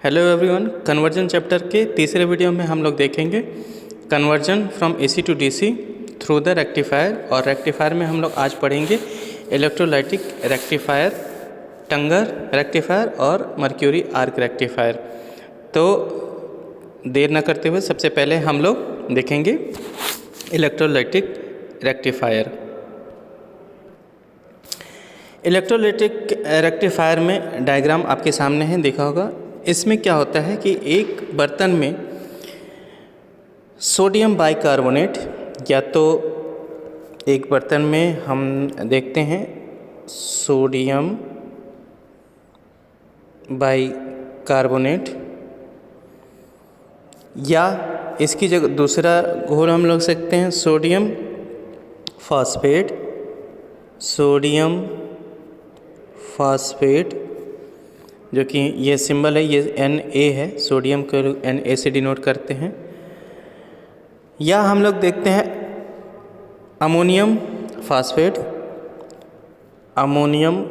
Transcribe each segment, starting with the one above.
Hello everyone, conversion chapter के तीसरे video में हम लोग देखेंगे conversion from AC to DC through the rectifier. और रेक्टिफायर में हम लोग आज पढ़ेंगे इलेक्ट्रोलाइटिक रेक्टिफायर, टंगर रेक्टिफायर और मर्क्यूरी आर्क रेक्टिफायर। तो देर न करते हुए सबसे पहले हम लोग देखेंगे इलेक्ट्रोलाइटिक रेक्टिफायर। इलेक्ट्रोलाइटिक रेक्टिफायर में डायग्राम आपके सामने है, देखा होगा। इसमें क्या होता है कि एक बर्तन में सोडियम बाइकार्बोनेट, या तो एक बर्तन में हम देखते हैं सोडियम बाइकार्बोनेट, या इसकी जगह दूसरा घोल हम लोग सकते हैं सोडियम फॉस्फेट, सोडियम फॉस्फेट, जो कि ये सिंबल है, ये Na है, सोडियम को Na से डिनोट करते हैं। या हम लोग देखते हैं ammonium phosphate, ammonium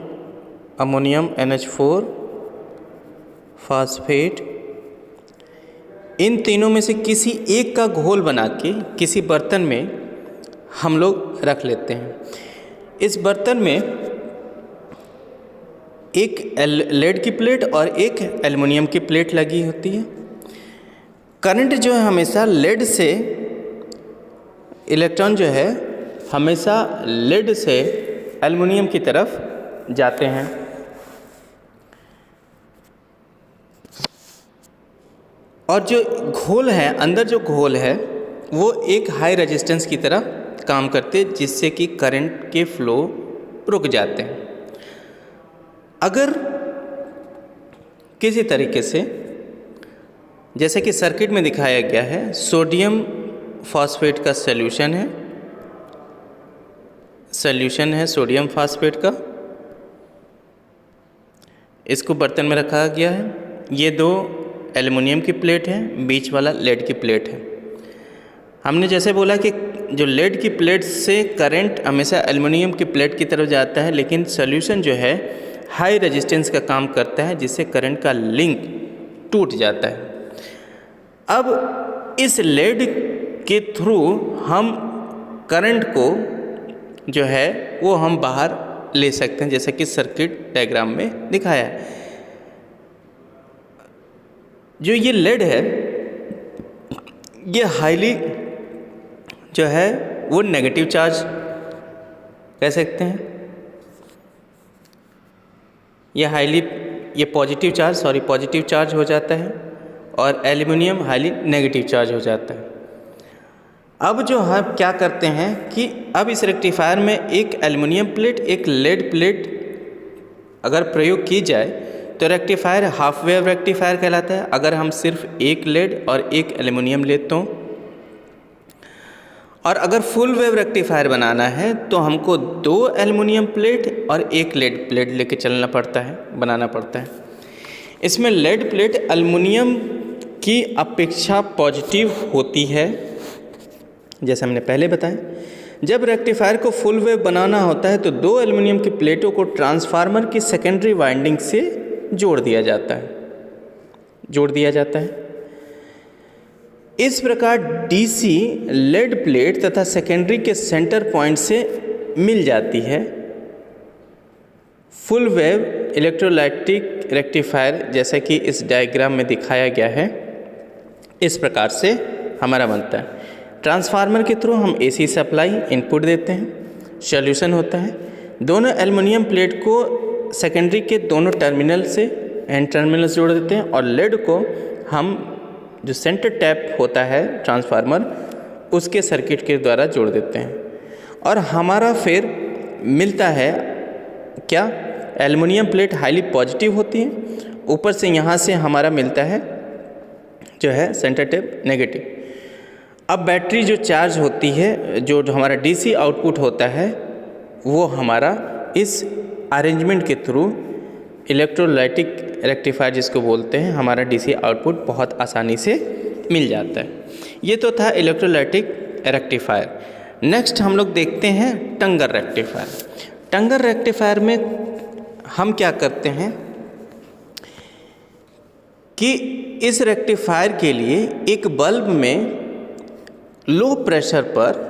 NH4 phosphate. इन तीनों में से किसी एक का घोल बना के किसी बर्तन में हम लोग रख लेते हैं। इस बर्तन में एक लेड की प्लेट और एक एल्युमिनियम की प्लेट लगी होती है। करंट जो है हमेशा लेड से, इलेक्ट्रॉन जो है हमेशा लेड से एल्युमिनियम की तरफ जाते हैं। और जो घोल है, अंदर जो घोल है वो एक हाई रेजिस्टेंस की तरह काम करते, जिससे कि करंट के फ्लो रुक जाते हैं। अगर किसी तरीके से, जैसे कि सर्किट में दिखाया गया है, सोडियम फॉस्फेट का सॉल्यूशन है सोडियम फॉस्फेट का, इसको बर्तन में रखा गया है। ये दो एल्युमिनियम की प्लेट है, बीच वाला लेड की प्लेट है। हमने जैसे बोला कि जो लेड की प्लेट से करंट हमेशा एल्युमिनियम की प्लेट की तरफ जाता है, लेकिन सॉल्यूशन जो है हाई रेजिस्टेंस का काम करता है, जिससे करंट का लिंक टूट जाता है। अब इस लेड के थ्रू हम करंट को जो है वो हम बाहर ले सकते हैं, जैसा कि सर्किट डायग्राम में दिखाया है। जो ये लेड है ये हाईली जो है वो नेगेटिव चार्ज कह सकते हैं, ये पॉजिटिव चार्ज हो जाता है, और एल्युमिनियम हाईली नेगेटिव चार्ज हो जाता है। अब जो हम क्या करते हैं कि अब इस रेक्टिफायर में एक एल्युमिनियम प्लेट, एक लेड प्लेट अगर प्रयोग की जाए तो रेक्टिफायर हाफ वेव रेक्टिफायर कहलाता है। अगर हम सिर्फ एक लेड और एक एल्युमिनियम लेते हों, और अगर फुल वेव रेक्टिफायर बनाना है तो हमको दो एल्युमिनियम प्लेट और एक लेड प्लेट लेके बनाना पड़ता है। इसमें लेड प्लेट एल्युमिनियम की अपेक्षा पॉजिटिव होती है, जैसे हमने पहले बताया। जब रेक्टिफायर को फुल वेव बनाना होता है तो दो एल्युमिनियम की प्लेटों को ट्रांसफार्मर की सेकेंडरी वाइंडिंग से जोड़ दिया जाता है। इस प्रकार डीसी लेड प्लेट तथा सेकेंडरी के सेंटर पॉइंट से मिल जाती है। फुल वेव इलेक्ट्रोलाइटिक रेक्टिफायर, जैसा कि इस डायग्राम में दिखाया गया है, इस प्रकार से हमारा बनता है। ट्रांसफार्मर के थ्रू हम एसी सप्लाई इनपुट देते हैं, सॉल्यूशन होता है। दोनों एल्युमिनियम प्लेट को सेकेंडरी के दोनों टर्मिनल से एंड टर्मिनल से जोड़ देते हैं, और लेड को हम जो सेंटर टैप होता है ट्रांसफार्मर, उसके सर्किट के द्वारा जोड़ देते हैं। और हमारा फिर मिलता है क्या, एल्युमिनियम प्लेट हाईली पॉजिटिव होती है, ऊपर से यहाँ से हमारा मिलता है जो है सेंटर टैप नेगेटिव। अब बैटरी जो चार्ज होती है, जो हमारा डीसी आउटपुट होता है, वो हमारा इस अरेंजमेंट के थ्रू इलेक्ट्रोलाइटिक रेक्टिफायर जिसको बोलते हैं, हमारा डीसी आउटपुट बहुत आसानी से मिल जाता है। ये तो था इलेक्ट्रोलाइटिक रेक्टिफायर। नेक्स्ट हम लोग देखते हैं टंगर रेक्टिफायर। टंगर रेक्टिफायर में हम क्या करते हैं कि इस रेक्टिफायर के लिए एक बल्ब में लो प्रेशर पर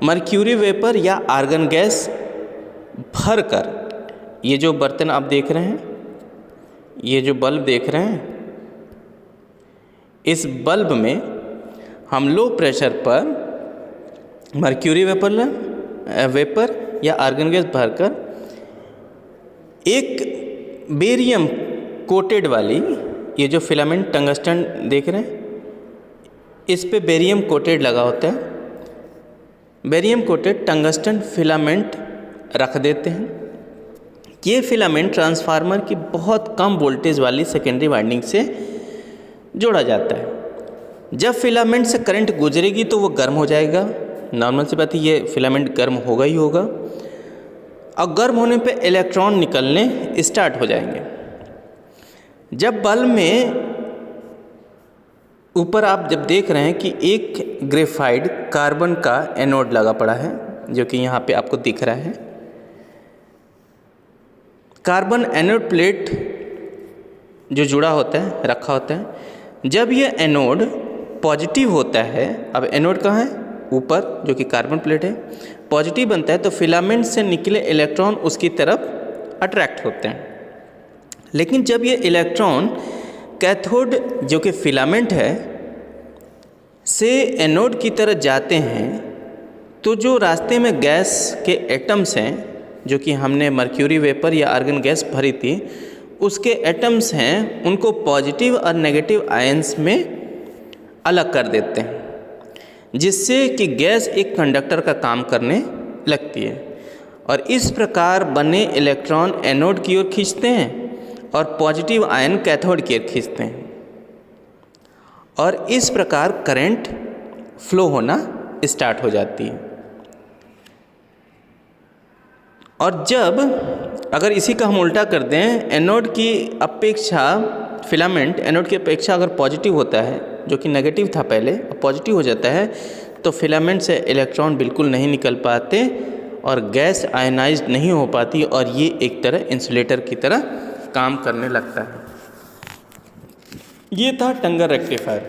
मर्क्यूरी वेपर या आर्गन गैस भरकर, ये जो बर्तन आप देख रहे हैं, ये जो बल्ब देख रहे हैं, इस बल्ब में हम लो प्रेशर पर मर्क्यूरी वेपर या आर्गन गैस भरकर एक बेरियम कोटेड वाली, ये जो फिलामेंट टंगस्टन देख रहे हैं, इस पे बेरियम कोटेड लगा होता है, बेरियम कोटेड टंगस्टन फिलामेंट रख देते हैं। ये फिलामेंट ट्रांसफार्मर की बहुत कम वोल्टेज वाली सेकेंडरी वाइंडिंग से जोड़ा जाता है। जब फिलामेंट से करंट गुजरेगी तो वो गर्म हो जाएगा, नॉर्मल सी बात है, ये फिलामेंट गर्म होगा ही होगा, और गर्म होने पे इलेक्ट्रॉन निकलने स्टार्ट हो जाएंगे। जब बल्ब में ऊपर आप जब देख रहे हैं कि एक ग्रेफाइट कार्बन का एनोड लगा पड़ा है, जो कि यहाँ पे आपको दिख रहा है, कार्बन एनोड प्लेट जो जुड़ा होता है, रखा होता है। जब ये एनोड पॉजिटिव होता है, अब एनोड कहाँ है? ऊपर, जो कि कार्बन प्लेट है, पॉजिटिव बनता है तो फिलामेंट से निकले इलेक्ट्रॉन उसकी तरफ अट्रैक्ट होते हैं। लेकिन जब ये इलेक्ट्रॉन कैथोड, जो कि फिलामेंट है, से एनोड की तरफ जाते हैं, तो जो रास्ते में गैस के एटम्स हैं, जो कि हमने मर्क्यूरी वेपर या आर्गन गैस भरी थी, उसके एटम्स हैं, उनको पॉजिटिव और नेगेटिव आयंस में अलग कर देते हैं, जिससे कि गैस एक कंडक्टर का काम करने लगती है। और इस प्रकार बने इलेक्ट्रॉन एनोड की ओर खींचते हैं और पॉजिटिव आयन कैथोड की ओर खींचते हैं, और इस प्रकार करंट फ्लो होना स्टार्ट हो जाती है। और जब अगर इसी का हम उल्टा कर दें, एनोड की अपेक्षा फिलामेंट एनोड की अपेक्षा अगर पॉजिटिव होता है, जो कि नेगेटिव था पहले, पॉजिटिव हो जाता है, तो फिलामेंट से इलेक्ट्रॉन बिल्कुल नहीं निकल पाते और गैस आयनाइज्ड नहीं हो पाती, और ये एक तरह इंसुलेटर की तरह काम करने लगता है। ये था टंगर रेक्टिफायर।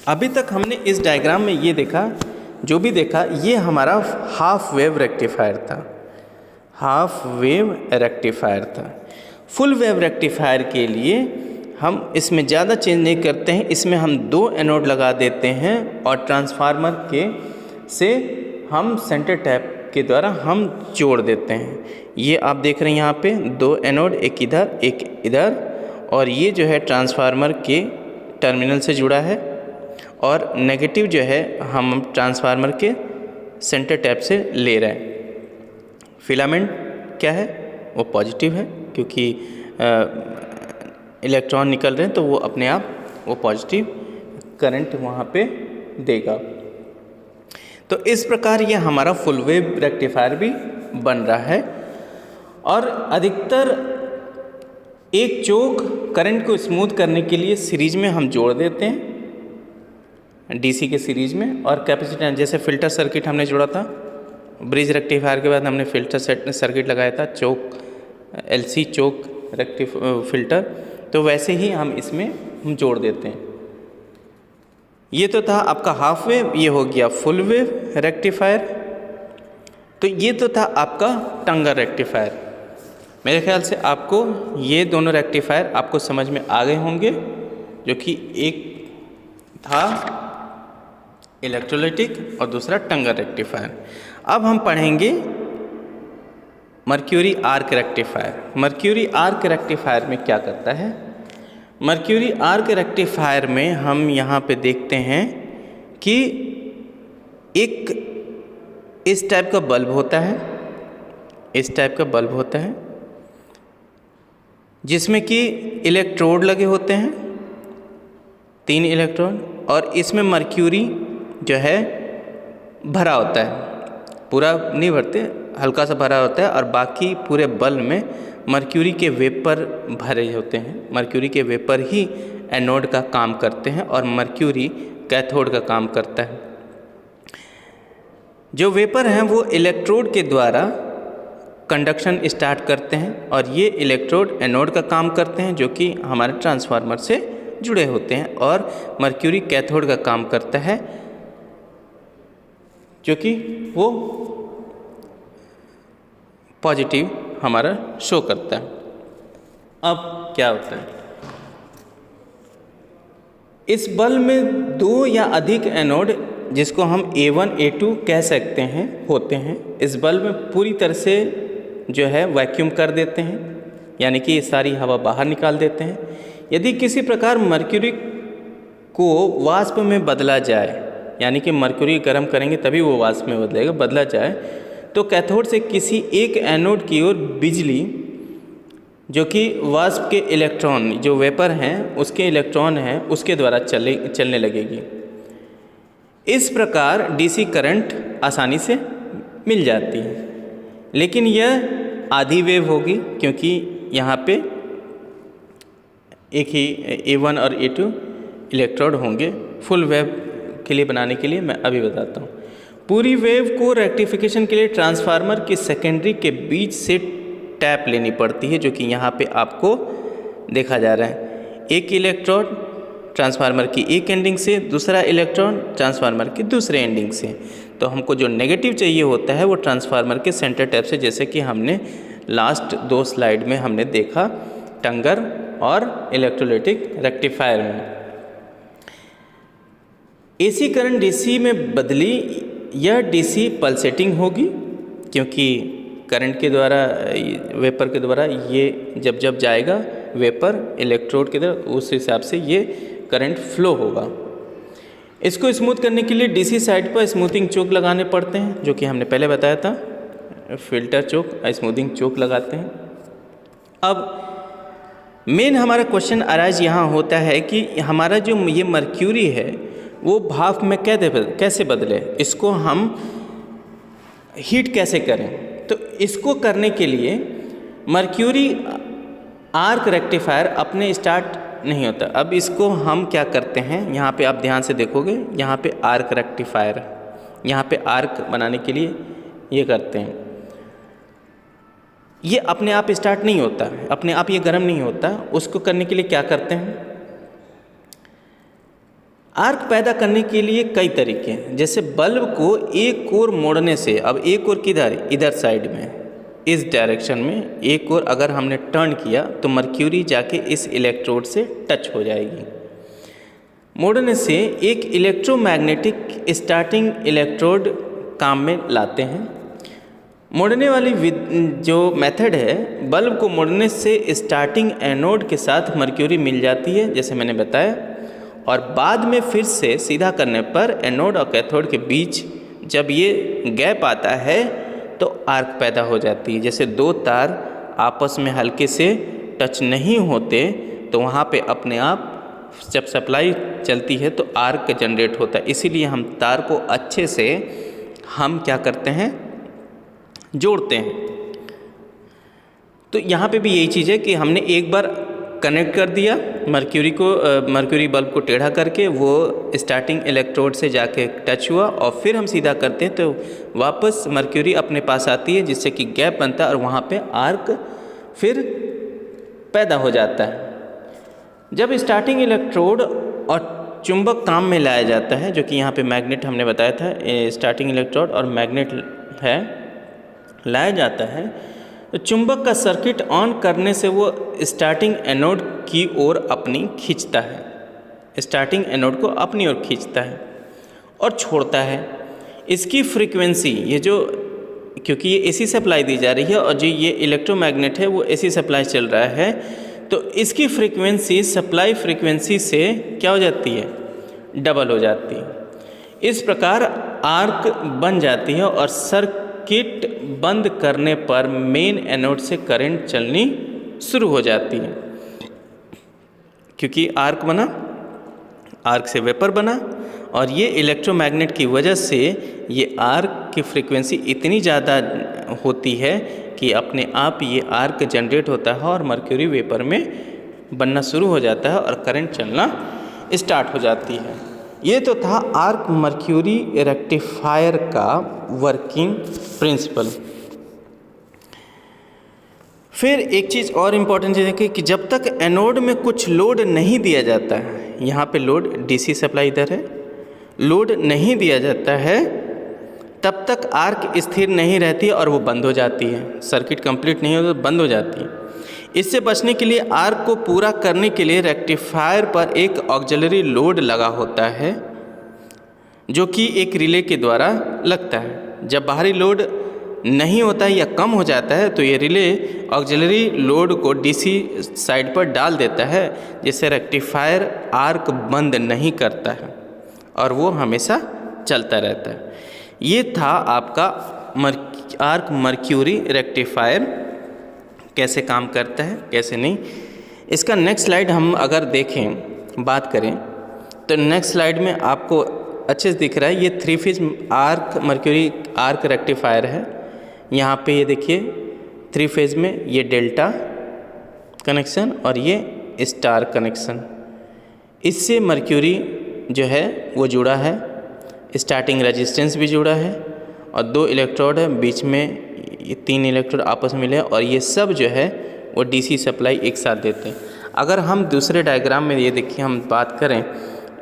अभी तक हमने इस डायग्राम में ये देखा, जो भी देखा, ये हमारा हाफ वेव रेक्टिफायर था, हाफ वेव रेक्टिफायर था। फुल वेव रेक्टिफायर के लिए हम इसमें ज़्यादा चेंज नहीं करते हैं, इसमें हम 2 एनोड लगा देते हैं और ट्रांसफार्मर के से हम सेंटर टैप के द्वारा हम जोड़ देते हैं। ये आप देख रहे हैं यहाँ पे 2 एनोड, एक इधर एक इधर, और ये जो है ट्रांसफार्मर के टर्मिनल से जुड़ा है, और नेगेटिव जो है हम ट्रांसफार्मर के सेंटर टैप से ले रहे हैं। फिलामेंट क्या है? वो पॉजिटिव है, क्योंकि इलेक्ट्रॉन निकल रहे हैं तो वो अपने आप वो पॉजिटिव करंट वहाँ पे देगा। तो इस प्रकार ये हमारा फुल वेव रेक्टिफायर भी बन रहा है। और अधिकतर एक चोक करंट को स्मूथ करने के लिए सीरीज में हम जोड़ देते हैं, डीसी के सीरीज में, और कैपेसिटर, जैसे फिल्टर सर्किट हमने जोड़ा था, ब्रिज रेक्टिफायर के बाद हमने फिल्टर सर्किट लगाया था, चोक एलसी चोक फिल्टर, तो वैसे ही हम इसमें हम जोड़ देते हैं। ये तो था आपका हाफ वेव, ये हो गया फुल वेव रेक्टिफायर। तो ये तो था आपका टंगर रेक्टिफायर। मेरे ख्याल से आपको ये दोनों रेक्टिफायर आपको समझ में आ गए होंगे, जो कि एक था इलेक्ट्रोलाइटिक और दूसरा टंगर रेक्टिफायर। अब हम पढ़ेंगे mercury arc rectifier. Mercury arc rectifier में क्या करता है? मर्क्यूरी आर्क रेक्टिफायर में हम यहाँ पे देखते हैं कि एक इस टाइप का बल्ब होता है, इस टाइप का बल्ब होता है, जिसमें कि इलेक्ट्रोड लगे होते हैं, 3 इलेक्ट्रोड, और इसमें मर्क्यूरी जो है भरा होता है, पूरा नहीं भरते, हल्का सा भरा होता है, और बाकी पूरे बल्ब में मर्क्यूरी के वेपर भरे होते हैं। मर्क्यूरी के वेपर ही एनोड का काम करते हैं और मर्क्यूरी कैथोड का काम करता है। जो वेपर हैं वो इलेक्ट्रोड के द्वारा कंडक्शन स्टार्ट करते हैं और ये इलेक्ट्रोड एनोड का काम करते हैं जो कि हमारे ट्रांसफार्मर से जुड़े होते हैं, और मर्क्यूरी कैथोड का काम करता है जो कि वो पॉजिटिव हमारा शो करता है। अब क्या होता है, इस बल्ब में 2 या अधिक एनोड जिसको हम A1 A2 कह सकते हैं होते हैं। इस बल्ब में पूरी तरह से जो है वैक्यूम कर देते हैं, यानी कि सारी हवा बाहर निकाल देते हैं। यदि किसी प्रकार मर्क्यूरी को वाष्प में बदला जाए, यानी कि मर्क्यूरी गर्म करेंगे तभी वो वाष्प में बदला जाए, तो कैथोड से किसी एक एनोड की ओर बिजली जो कि वाष्प के इलेक्ट्रॉन, जो वेपर हैं उसके इलेक्ट्रॉन हैं, उसके द्वारा चलने लगेगी। इस प्रकार डीसी करंट आसानी से मिल जाती है, लेकिन यह आधी वेव होगी क्योंकि यहाँ पे एक ही A1 और A2 इलेक्ट्रोड होंगे। फुल वेव के लिए बनाने के लिए मैं अभी बताता हूँ। पूरी वेव को रेक्टिफिकेशन के लिए ट्रांसफार्मर की सेकेंडरी के बीच से टैप लेनी पड़ती है, जो कि यहाँ पे आपको देखा जा रहा है। एक इलेक्ट्रोड ट्रांसफार्मर की एक एंडिंग से, दूसरा इलेक्ट्रॉन ट्रांसफार्मर की दूसरे एंडिंग से। तो हमको जो नेगेटिव चाहिए होता है वो ट्रांसफार्मर के सेंटर टैप से, जैसे कि हमने लास्ट 2 स्लाइड में हमने देखा टंगर और इलेक्ट्रोलाइटिक रेक्टिफायर में। एसी करंट डीसी में बदली, यह डीसी पल्सेटिंग होगी क्योंकि करंट के द्वारा, वेपर के द्वारा ये जब जाएगा वेपर इलेक्ट्रोड की तरफ, उस हिसाब से ये करंट फ्लो होगा। इसको स्मूथ करने के लिए डीसी साइड पर स्मूथिंग चोक लगाने पड़ते हैं, जो कि हमने पहले बताया था, फिल्टर चोक, स्मूथिंग चोक लगाते हैं। अब मेन हमारा क्वेश्चन अराइज यहाँ होता है कि हमारा जो ये मर्क्यूरी है वो भाप में कैसे बदले, इसको हम हीट कैसे करें। तो इसको करने के लिए मर्क्यूरी आर्क रेक्टिफायर अपने स्टार्ट नहीं होता। अब इसको हम क्या करते हैं, यहाँ पे आप ध्यान से देखोगे, यहाँ पे आर्क रेक्टिफायर, यहाँ पे आर्क बनाने के लिए ये करते हैं। ये अपने आप स्टार्ट नहीं होता, अपने आप ये गर्म नहीं होता। उसको करने के लिए क्या करते हैं, आर्क पैदा करने के लिए कई तरीके हैं। जैसे बल्ब को एक ओर मोड़ने से, अब एक ओर किधर, इधर साइड में, इस डायरेक्शन में एक ओर अगर हमने टर्न किया तो मर्क्यूरी जाके इस इलेक्ट्रोड से टच हो जाएगी। मोड़ने से एक इलेक्ट्रोमैग्नेटिक स्टार्टिंग इलेक्ट्रोड काम में लाते हैं। मोड़ने वाली जो मेथड है, बल्ब को मोड़ने से स्टार्टिंग एनोड के साथ मर्क्यूरी मिल जाती है, जैसे मैंने बताया, और बाद में फिर से सीधा करने पर एनोड और कैथोड के बीच जब ये गैप आता है तो आर्क पैदा हो जाती है। जैसे 2 तार आपस में हल्के से टच नहीं होते तो वहाँ पे अपने आप जब सप्लाई चलती है तो आर्क जनरेट होता है। इसीलिए हम तार को अच्छे से हम क्या करते हैं, जोड़ते हैं। तो यहाँ पे भी यही चीज़ है कि हमने एक बार कनेक्ट कर दिया मर्क्यूरी बल्ब को टेढ़ा करके, वो स्टार्टिंग इलेक्ट्रोड से जाके टच हुआ और फिर हम सीधा करते हैं तो वापस मर्क्यूरी अपने पास आती है, जिससे कि गैप बनता है और वहाँ पे आर्क फिर पैदा हो जाता है। जब स्टार्टिंग इलेक्ट्रोड और चुंबक काम में लाया जाता है, जो कि यहाँ पे मैग्नेट हमने बताया था, स्टार्टिंग इलेक्ट्रोड और मैग्नेट है, लाया जाता है, तो चुंबक का सर्किट ऑन करने से वो स्टार्टिंग एनोड की ओर अपनी खींचता है, स्टार्टिंग एनोड को अपनी ओर खींचता है और छोड़ता है। इसकी फ्रीक्वेंसी, ये जो, क्योंकि ये एसी सप्लाई दी जा रही है और जो ये इलेक्ट्रोमैग्नेट है वो एसी सप्लाई चल रहा है, तो इसकी फ्रीक्वेंसी सप्लाई फ्रीक्वेंसी से क्या हो जाती है, डबल हो जाती है। इस प्रकार आर्क बन जाती है और सर्किट बंद करने पर मेन एनोड से करंट चलनी शुरू हो जाती है। क्योंकि आर्क बना, आर्क से वेपर बना और ये इलेक्ट्रोमैग्नेट की वजह से ये आर्क की फ्रीक्वेंसी इतनी ज़्यादा होती है कि अपने आप ये आर्क जनरेट होता है और मर्क्यूरी वेपर में बनना शुरू हो जाता है और करंट चलना स्टार्ट हो जाती है। ये तो था आर्क मर्क्यूरी रेक्टिफायर का वर्किंग प्रिंसिपल। फिर एक चीज़ और इम्पॉर्टेंट चीज़ है कि जब तक एनोड में कुछ लोड नहीं दिया जाता है, यहाँ पे लोड डीसी सप्लाई इधर है, लोड नहीं दिया जाता है, तब तक आर्क स्थिर नहीं रहती और वो बंद हो जाती है। सर्किट कंप्लीट नहीं हो तो बंद हो जाती है। इससे बचने के लिए आर्क को पूरा करने के लिए रेक्टिफायर पर एक ऑक्सिलरी लोड लगा होता है, जो कि एक रिले के द्वारा लगता है। जब बाहरी लोड नहीं होता है या कम हो जाता है तो ये रिले ऑक्सिलरी लोड को डीसी साइड पर डाल देता है, जिससे रेक्टिफायर आर्क बंद नहीं करता है और वो हमेशा चलता रहता है। ये था आपका आर्क मर्क्यूरी रेक्टिफायर कैसे काम करता है कैसे नहीं। इसका नेक्स्ट स्लाइड हम अगर देखें बात करें तो नेक्स्ट स्लाइड में आपको अच्छे से दिख रहा है, ये 3 phase arc mercury arc rectifier है। यहाँ पे ये देखिए 3 फेज में ये डेल्टा कनेक्शन और ये स्टार कनेक्शन, इससे मर्क्यूरी जो है वो जुड़ा है, स्टार्टिंग रेजिस्टेंस भी जुड़ा है और 2 इलेक्ट्रोड है, बीच में ये 3 इलेक्ट्रोड आपस में मिले और ये सब जो है वो डीसी सप्लाई एक साथ देते हैं। अगर हम दूसरे डायग्राम में ये देखिए हम बात करें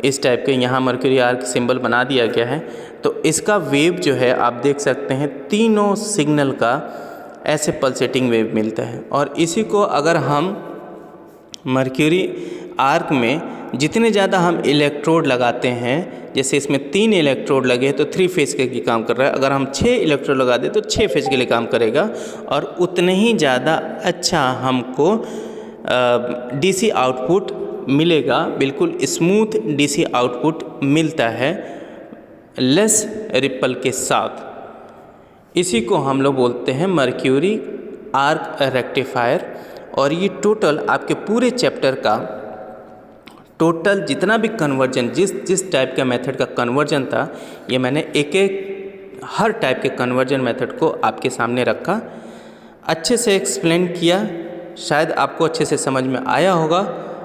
इस टाइप के, यहाँ मर्क्यूरी आर्क सिंबल बना दिया गया है, तो इसका वेव जो है आप देख सकते हैं तीनों सिग्नल का ऐसे पल्सेटिंग वेव मिलता है। और इसी को अगर हम मर्क्यूरी आर्क में जितने ज़्यादा हम इलेक्ट्रोड लगाते हैं, जैसे इसमें 3 इलेक्ट्रोड लगे हैं तो 3 फेज के लिए काम कर रहा है, अगर हम 6 इलेक्ट्रोड लगा दें तो 6 फेज के लिए काम करेगा और उतने ही ज़्यादा अच्छा हमको डीसी आउटपुट मिलेगा। बिल्कुल स्मूथ डीसी आउटपुट मिलता है लेस रिपल के साथ। इसी को हम लोग बोलते हैं मर्क्यूरी आर्क रेक्टिफायर। और ये टोटल आपके पूरे चैप्टर का टोटल जितना भी कन्वर्जन जिस टाइप का मेथड का कन्वर्जन था, ये मैंने एक हर टाइप के कन्वर्जन मेथड को आपके सामने रखा, अच्छे से एक्सप्लेन किया, शायद आपको अच्छे से समझ में आया होगा।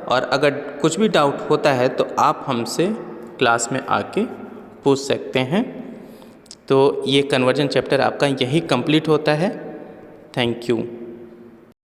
और अगर कुछ भी डाउट होता है तो आप हमसे क्लास में आके पूछ सकते हैं। तो ये कन्वर्जन चैप्टर आपका यही कंप्लीट होता है। Thank you.